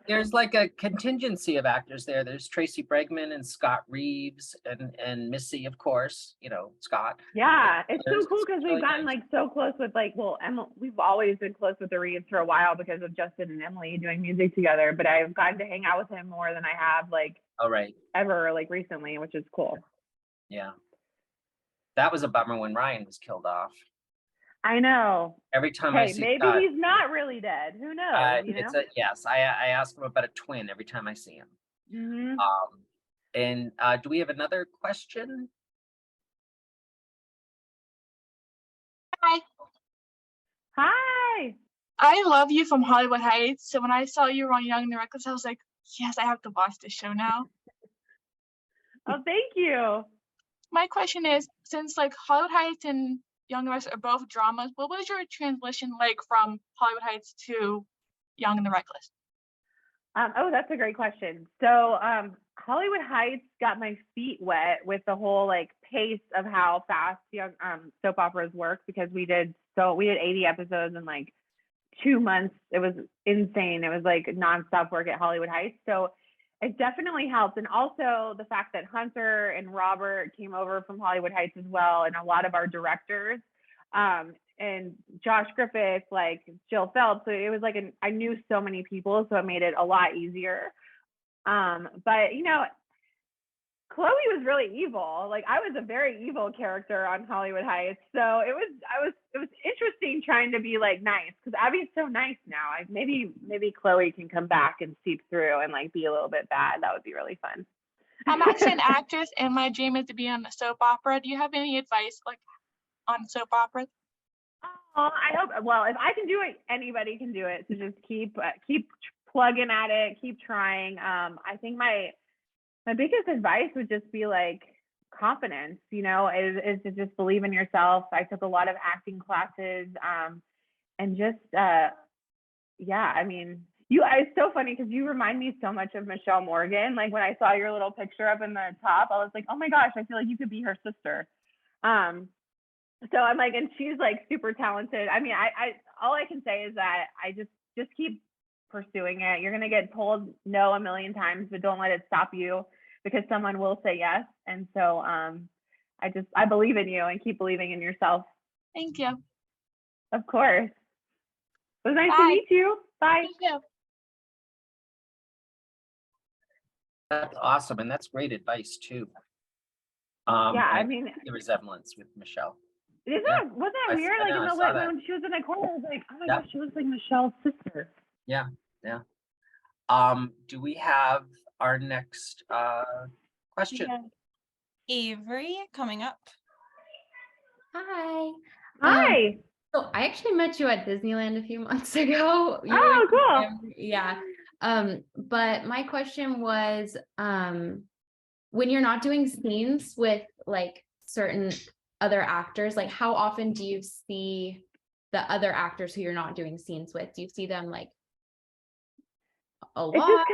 There's like a contingency of actors there. There's Tracy Bregman and Scott Reeves and Missy, of course, Scott. Yeah, it's so It's cool because really we've gotten nice. like so close with Emily. We've always been close with the Reeves for a while because of Justin and Emily doing music together. But I've gotten to hang out with him more than I have All right. ever recently, which is cool. Yeah. That was a bummer when Ryan was killed off. I know. Every time I Hey, see maybe Scott, he's not really dead. Who knows? yes, I ask him about a twin every time I see him. Mhm. And do we have another question? Hi, Hi. I love you from Hollywood Heights. So when I saw you were on Young and the Reckless, I was like, yes, I have to watch this show now. Oh, thank you. My question is, since like Hollywood Heights and Young and the Reckless are both dramas, what was your transition like from Hollywood Heights to Young and the Reckless? Oh, that's a great question. So Hollywood Heights got my feet wet with the whole pace of how fast young soap operas work because we did 80 episodes in 2 months. It was insane. It was nonstop work at Hollywood Heights. So it definitely helped. And also the fact that Hunter and Robert came over from Hollywood Heights as well, and a lot of our directors, and Josh Griffith, like Jill Phelps. So it was like I knew so many people, so it made it a lot easier. But you know, Chloe was really evil. Like I was a very evil character on Hollywood Heights. So it was interesting trying to be like nice, because Abby's so nice now. Maybe Chloe can come back and seep through and like be a little bit bad. That would be really fun. I'm actually an actress, and my dream is to be on a soap opera. Do you have any advice like on soap operas? I hope. Well, if I can do it, anybody can do it. So just keep plugging at it, keep trying. I think my biggest advice would just be like confidence. You know, is to just believe in yourself. I took a lot of acting classes, and just yeah. I mean, it's so funny because you remind me so much of Michelle Morgan. Like when I saw your little picture up in the top, I was like, oh my gosh, I feel like you could be her sister. So I'm like, and she's like super talented. I mean, I all I can say is that I just keep pursuing it. You're gonna get told no a million times, but don't let it stop you, because someone will say yes. And so I believe in you, and keep believing in yourself. Thank you. Of course. It was nice to Bye. meet you. Bye. Thank you. That's awesome, and that's great advice too. Yeah, and I mean, the resemblance with Michelle. wasn't I that weird? Like know, in I the saw that. when she was in the corner, I was like, oh my Yeah. gosh, she looks like Michelle's sister. Yeah. Do we have our next question? Yeah. Avery coming up. Hi. Hi. So I actually met you at Disneyland a few months ago. You Oh, were- cool. Yeah. But my question was, when you're not doing scenes with like certain other actors, like how often do you see the other actors who you're not doing scenes with? Do you see them like a lot?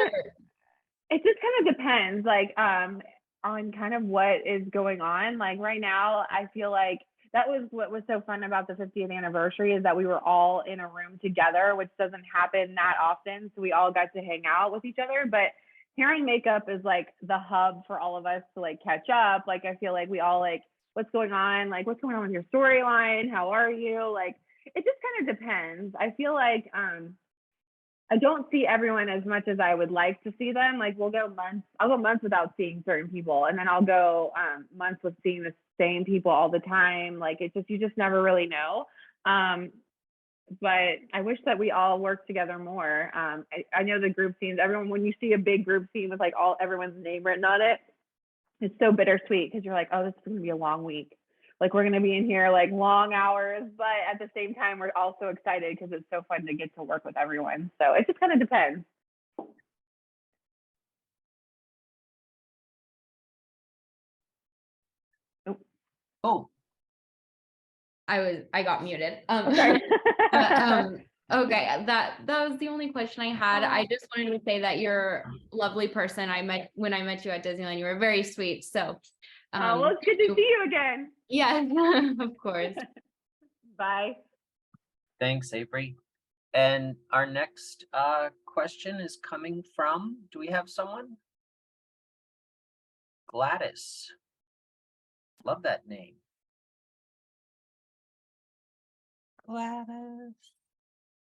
It just kind of depends, like, on kind of what is going on. Like right now, I feel like that was what was so fun about the 50th anniversary, is that we were all in a room together, which doesn't happen that often. So we all got to hang out with each other. But hair and makeup is like the hub for all of us to like catch up. Like I feel like we all like, what's going on? Like what's going on with your storyline? How are you? Like it just kind of depends. I feel like I don't see everyone as much as I would like to see them. Like I'll go months without seeing certain people, and then I'll go months with seeing the same people all the time. Like you just never really know. But I wish that we all worked together more. I know the group scenes, when you see a big group scene with like everyone's name written on it, it's so bittersweet, because you're like, oh, this is going to be a long week. Like we're going to be in here like long hours, but at the same time, we're also excited because it's so fun to get to work with everyone. So it just kind of depends. Oh, I got muted. Okay. Okay, that was the only question I had. I just wanted to say that you're a lovely person. When I met you at Disneyland, you were very sweet. So well, it's good to see you again. Yeah, of course. Bye. thanks, Avery. And our next question is coming from, do we have someone? Gladys. Love that name. Gladys.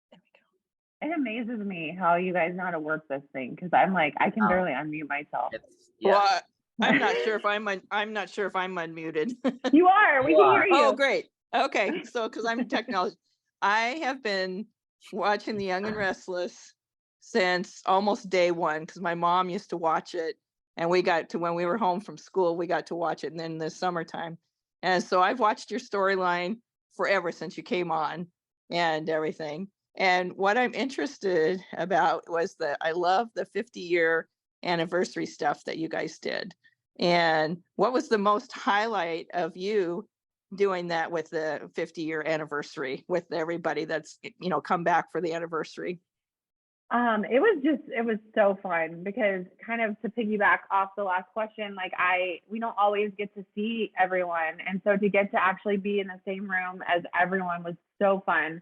There we go. It amazes me how you guys know how to work this thing, because I'm like, I can barely unmute myself. Yeah. Well, I'm not sure if I'm unmuted. You are. We You can are. hear you. Oh, great. Okay, so because I'm technology, I have been watching The Young and Restless since almost day one, because my mom used to watch it, and we got to, when we were home from school, we got to watch it, and then the summertime. And so I've watched your storyline forever since you came on and everything. And what I'm interested about was that I love the 50-year anniversary stuff that you guys did. And what was the most highlight of you doing that with the 50-year anniversary with everybody that's, come back for the anniversary? It was so fun, because kind of to piggyback off the last question, like we don't always get to see everyone. And so to get to actually be in the same room as everyone was so fun.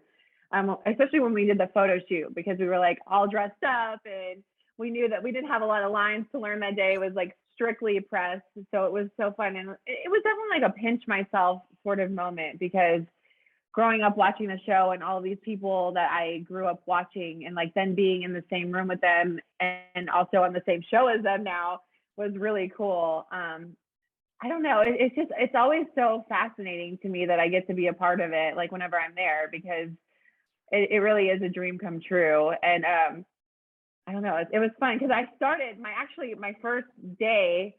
Especially when we did the photo shoot, because we were like all dressed up, and we knew that we didn't have a lot of lines to learn that day. It was like strictly press. So it was so fun. And it was definitely like a pinch myself sort of moment, because growing up watching the show and all these people that I grew up watching, and like then being in the same room with them and also on the same show as them now was really cool. I don't know. It's always so fascinating to me that I get to be a part of it, like whenever I'm there, because it really is a dream come true. And I don't know, it was fun because I started my first day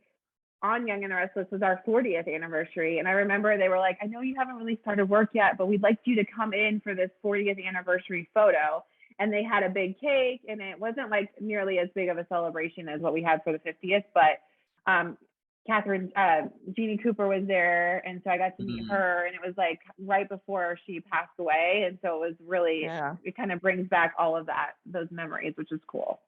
on Young and the Restless was our 40th anniversary. And I remember they were like, I know you haven't really started work yet, but we'd like you to come in for this 40th anniversary photo. And they had a big cake, and it wasn't like nearly as big of a celebration as what we had for the 50th, but Jeannie Cooper was there. And so I got to meet her, and it was like right before she passed away. And so it was really, it kind of brings back all of those memories, which is cool.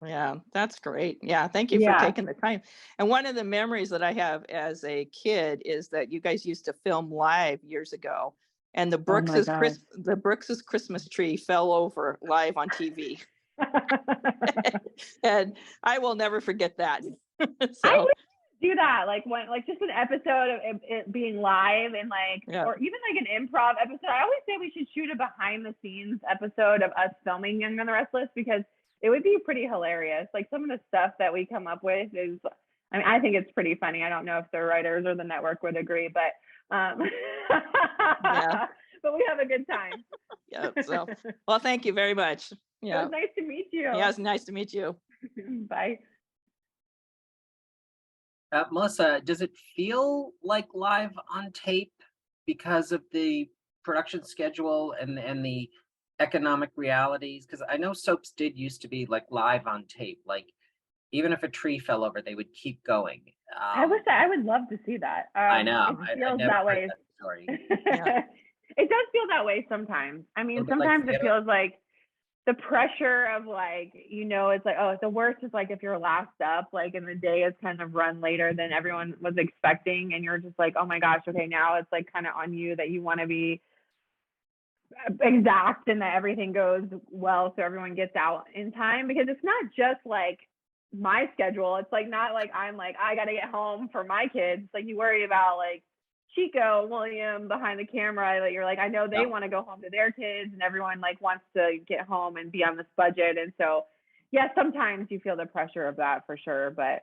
Yeah, that's great. Yeah, thank you for taking the time. And one of the memories that I have as a kid is that you guys used to film live years ago, and the Brooks's Christmas tree fell over live on TV. And I will never forget that. I would do that, like just an episode of it being live, and or even like an improv episode. I always say we should shoot a behind the scenes episode of us filming Young and the Restless, because it would be pretty hilarious. Like some of the stuff that we come up with is, I mean, I think it's pretty funny. I don't know if the writers or the network would agree, but but we have a good time. Yeah. So, well, thank you very much. Yeah. It was nice to meet you. Yeah, it's nice to meet you. Bye. Melissa, does it feel like live on tape because of the production schedule and the economic realities? Because I know soaps did used to be like live on tape. Like even if a tree fell over, they would keep going. I would love to see that. I know. It feels that way. That story. It does feel that way sometimes. I mean, sometimes it feels like the pressure of like, it's like, oh, the worst is like if you're last up, like and the day is kind of run later than everyone was expecting, and you're just like, oh my gosh, okay, now it's like kind of on you that you want to be exact and that everything goes well so everyone gets out in time, because it's not just like my schedule. It's like not like I'm like I gotta get home for my kids. Like you worry about like Chico, William behind the camera, that you're like, I know they want to go home to their kids, and everyone like wants to get home and be on this budget. And so sometimes you feel the pressure of that for sure. But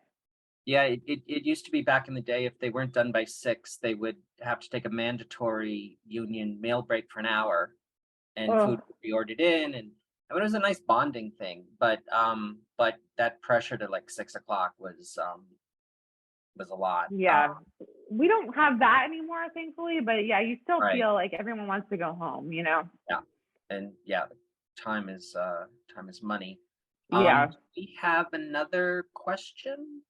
yeah, it used to be back in the day, if they weren't done by 6, they would have to take a mandatory union meal break for an hour, and food would be ordered in, and I mean, it was a nice bonding thing. But that pressure to like 6 o'clock was a lot. Yeah, we don't have that anymore, thankfully. But yeah, you still feel like everyone wants to go home, Yeah, and time is money. Yeah. We have another question.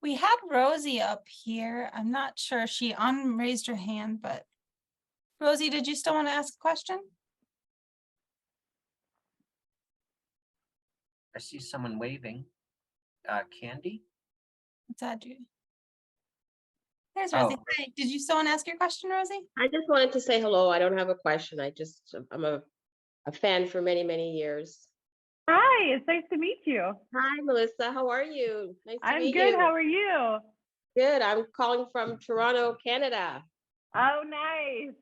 We had Rosie up here. I'm not sure. She raised her hand, but Rosie, did you still want to ask a question? I see someone waving. Candy? What's that do? There's Rosie. Hi. Did you still want to ask your question, Rosie? I just wanted to say hello. I don't have a question. I'm a fan for many, many years. Hi, it's nice to meet you. Hi, Melissa. How are you? Nice to meet you. I'm good. How are you? Good. I'm calling from Toronto, Canada. Oh, nice.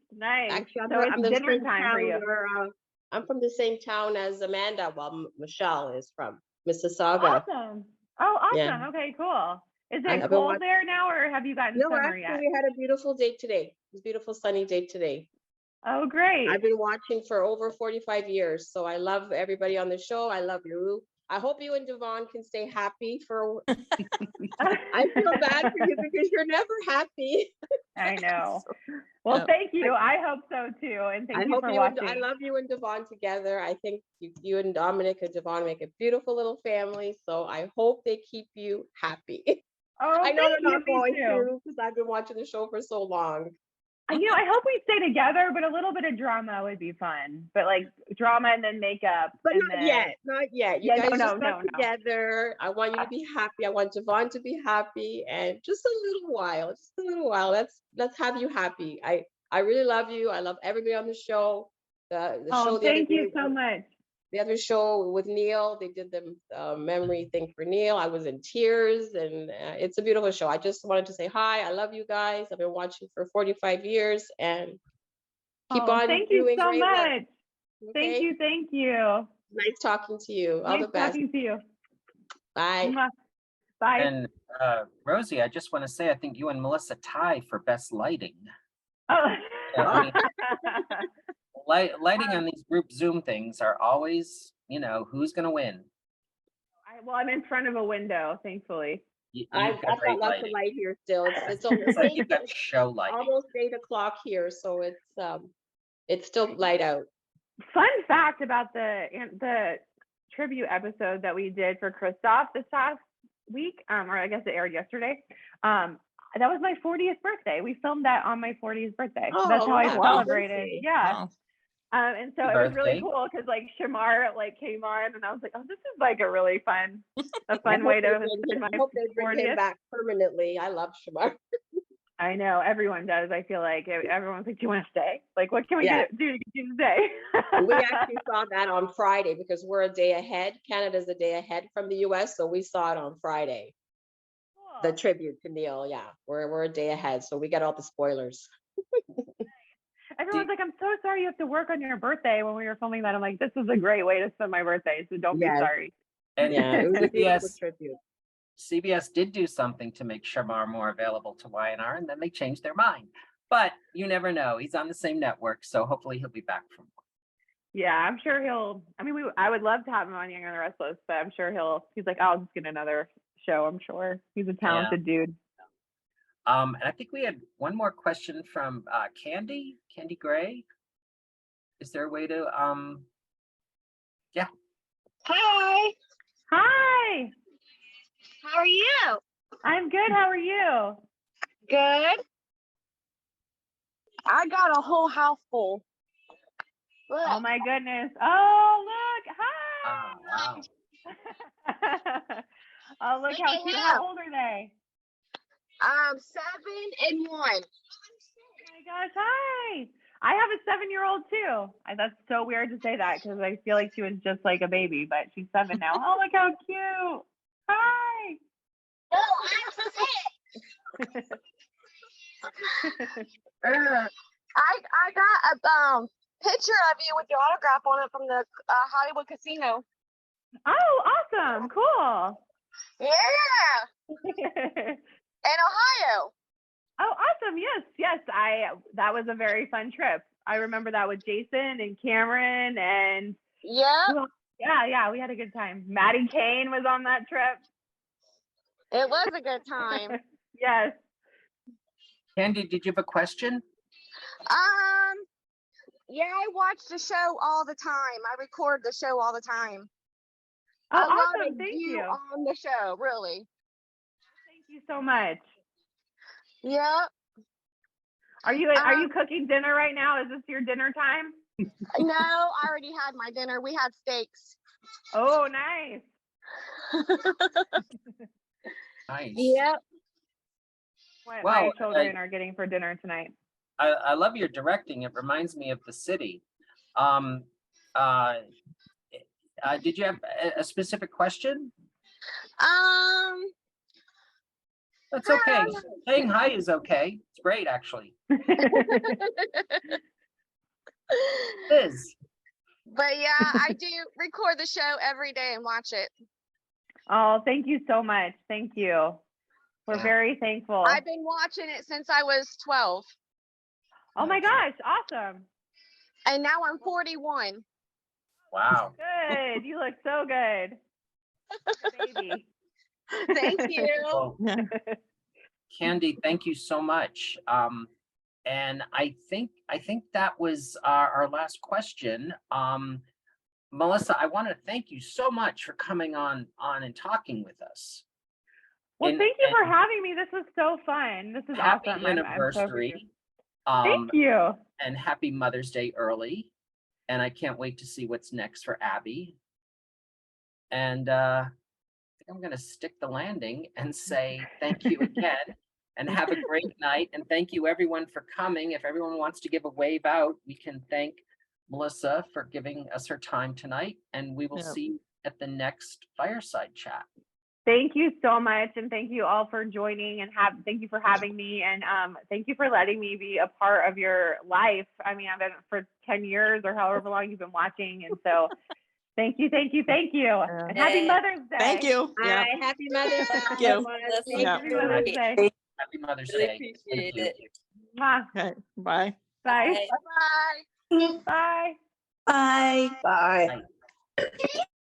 Actually, it's dinner time for you. I'm from the same town as Amanda, while Michelle is from Mississauga. Awesome. Oh, awesome. Yeah. Okay, cool. Is it cold there now, or have you gotten summer yet? No, actually, we had a beautiful day today. It's a beautiful sunny day today. Oh, great. I've been watching for over 45 years, so I love everybody on the show. I love you. I hope you and Devon can stay happy for. I feel bad for you because you're never happy. I know. Well, thank you. I hope so too, and thank you for watching. I love you and Devon together. I think you and Dominic and Devon make a beautiful little family. So I hope they keep you happy. Oh, I know they're not going to, because I've been watching the show for so long. I hope we stay together, but a little bit of drama would be fun. But like drama and then makeup. But not yet. You guys just got together. I want you to be happy. I want Devon to be happy, and just a little while. Let's have you happy. I really love you. I love everybody on the show. The show. Thank you so much. The other show with Neil, they did the memory thing for Neil. I was in tears, and it's a beautiful show. I just wanted to say hi. I love you guys. I've been watching for 45 years, and Keep on thank you doing so great work. much. Thank Okay? you. Thank you. Nice talking to you. All Nice the best. talking to you. Bye. Mwah. Bye. And Rosie, I just want to say, I think you and Melissa tie for best lighting. Oh. I mean, lighting on these group Zoom things are always, who's going to win? Well, I'm in front of a window, thankfully. I've got lots of light here still. It's almost like you've got show lighting. Almost 8 o'clock here, so it's still light out. Fun fact about the tribute episode that we did for Christoph this past week, or I guess it aired yesterday. That was my 40th birthday. We filmed that on my 40th birthday. Oh, that's how I wow. celebrated. Yeah. Wow. And so it was really cool because like Shamar came on and I was like, oh, this is like a really fun way to spend my I hope they bring 40th. him back permanently. I love Shamar. I know everyone does. I feel like everyone's like, do you want to stay? Like, what can we do to get you to stay? We actually saw that on Friday because we're a day ahead. Canada's a day ahead from the US, so we saw it on Friday. The tribute to Neil. Yeah, we're a day ahead, so we got all the spoilers. Everyone's like, I'm so sorry you have to work on your birthday when we were filming that. I'm like, this is a great way to spend my birthday, so don't be sorry. And it was a beautiful tribute. CBS did do something to make Shamar more available to YNR, and then they changed their mind. But you never know. He's on the same network, so hopefully he'll be back from. Yeah, I'm sure he'll. I mean, I would love to have him on Young and the Restless, but I'm sure he's like, I'll just get another show. I'm sure he's a talented dude. And I think we had one more question from Candy Gray. Is there a way to yeah. Hi. Hi. How are you? I'm good. How are you? Good. I got a whole house full. Look. Oh my goodness. Oh, look. Hi. Oh, wow. Oh, look how cute. How old are they? 7 and 1. Oh my gosh. Hi. I have a 7-year-old too. That's so weird to say that because I feel like she was just like a baby, but she's 7 now. Oh, look how cute. Hi. No, I'm sick. I got a picture of you with your autograph on it from the Hollywood Casino. Oh, awesome. Cool. Yeah. In Ohio. Oh, awesome. Yes. That was a very fun trip. I remember that with Jason and Cameron and yeah, we had a good time. Maddie Kane was on that trip. It was a good time. Yes. Candy, did you have a question? Yeah, I watch the show all the time. I record the show all the time. Oh, I awesome. love Thank you you. on the show, really. Thank you so much. Yeah. Are you cooking dinner right now? Is this your dinner time? No, I already had my dinner. We had steaks. Oh, nice. Nice. Yep. What my children are getting for dinner tonight. I love your directing. It reminds me of The City. Did you have a specific question? That's okay. Saying hi is okay. It's great, actually. It is. But yeah, I do record the show every day and watch it. Oh, thank you so much. Thank you. We're very thankful. I've been watching it since I was 12. Oh my gosh, awesome. And now I'm 41. Wow. Good. You look so good. Baby. Thank you. Well, Candy, thank you so much. And I think that was our last question. Melissa, I want to thank you so much for coming on and talking with us. Well, thank you for having me. This was so fun. This is happy awesome. anniversary. Thank you. And happy Mother's Day early. And I can't wait to see what's next for Abby. And I think I'm going to stick the landing and say thank you again and have a great night. And thank you everyone for coming. If everyone wants to give a wave out, we can thank Melissa for giving us her time tonight. And we will see you at the next fireside chat. Thank you so much, and thank you all for joining, and thank you for having me, and thank you for letting me be a part of your life. I mean, I've been for 10 years or however long you've been watching, and so thank you, thank you, thank you, and happy Mother's Day. Thank you. All Yeah. right, happy Mother's Day. Thank you. everyone. Thank Yeah. Happy Mother's you. Day. Happy Mother's Really Day. appreciate Thank you. it. Mwah. Okay. Bye. Bye. Bye. Bye. Bye. Bye. Bye.